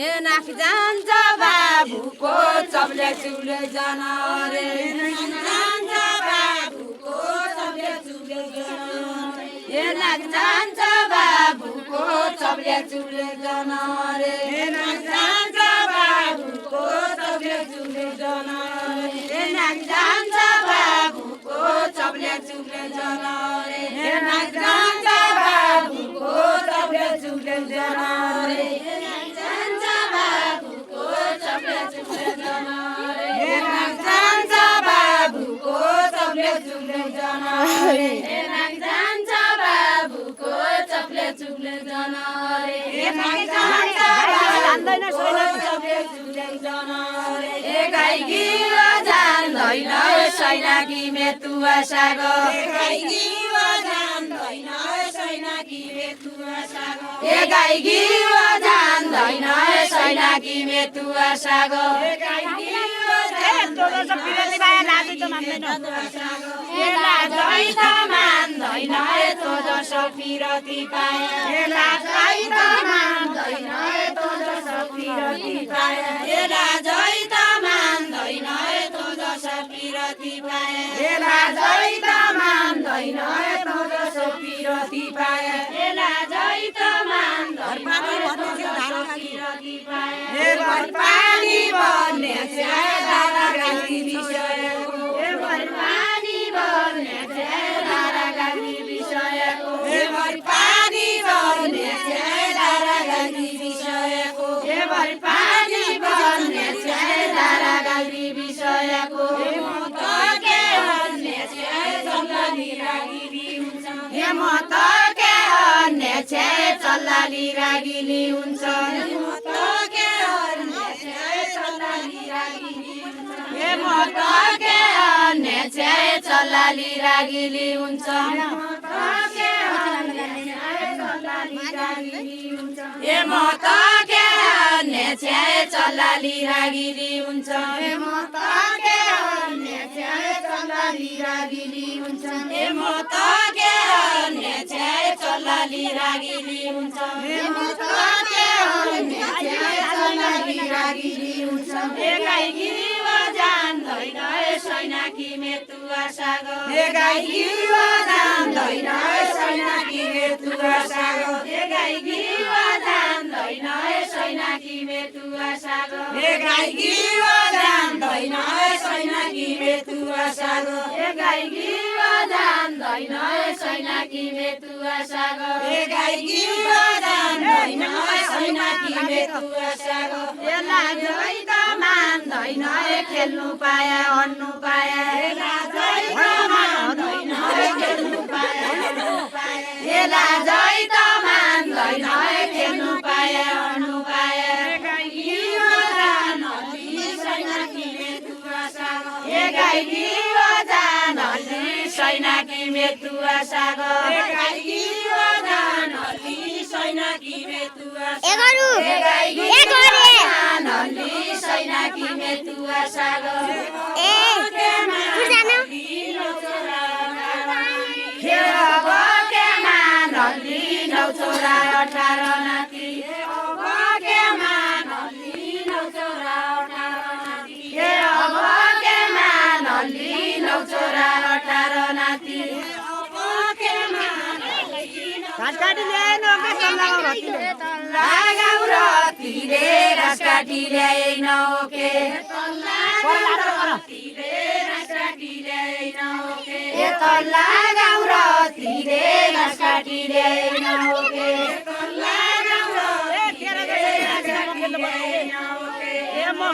ए नाक जान्छ बाबुको चप्ले चुले जान रे जान्छ बाबुको चप्ले चुले जान ए नाक जान्छ बाबुको चप्ले चुले जान रे नाक जान्छ बाबुको चप्ले चुले जान ए नाक जान्छ बाबुको चप्ले चुले जान रे नाक जान्छ बाबुको चप्ले चुले जान रे सैनाकी मेतुवा साग ए गाई गिवा जान्दैन सैनाकी मेतुवा साग मान्दैन तो जसो पिरती पाए मान्दैन तो जसो पिरती पाए मान्दैन तो जसो पिरती पाए मान्दैन तो जसो पिरती पाए पानी बन्ने धारा गाली विषयको पानी बन्ने धारा गाली विषयको पानी बन्ने धारा गाली विषयको पानी बन्ने धारा गाली विषयको के अन्य चल्लाली रागिली हुन्छ म त के अन्य चल्लाली रागिली हुन्छ चल्लाली रागिली हुन्छ ए म त के अन्य चल्लाली रागिली हुन्छ म त के अन्य चल्लाली रागिली हुन्छ म त के अन्य चल्लाली रागिली हुन्छ म त के अन्य चल्लाली रागिली हुन्छ ए गाई गिवा जान्दैन सैनाकी मेतुवा साग ए गाई गिवा जान्दैन सैनाकी मेतुवा साग ए गाई गिवा जान्दैन सैनाकी मेतुवा साग ए गाई गिवा जान्दैन सैनाकी मेतुवा साग ए गाई गिवा जान्दैन सैनाकी मेतुवा साग ए गाई गिवा जान्दैन सैनाकी मेतुवा साग ए लाजै त मान्दैन खेल्नु पाए अन्नु पाए लाजै त मान्दैन खेल्नु पाए ए लाजै त मान्दैन खेल्नु पाए अन्नु पाए ए गाई गिवा जानली सैनाकी मेतुवा साग ए गाई गिवा जानली सैनाकी मेतुवा साग ए गाई गिवा जानली सैनाकी मेतुवा साग ए नौ छोरा 18 नाति अब के मानली 9 छोरा 18 नाति अब के मानली 9 छोरा 18 नाति अब के मानली घाँस काटी ल्याएन लगाउ रतिले घाँस काटी ल्याएन ओके ए तल्ला गाउँ रतिले घाँस काटी ल्याएन ओके ए म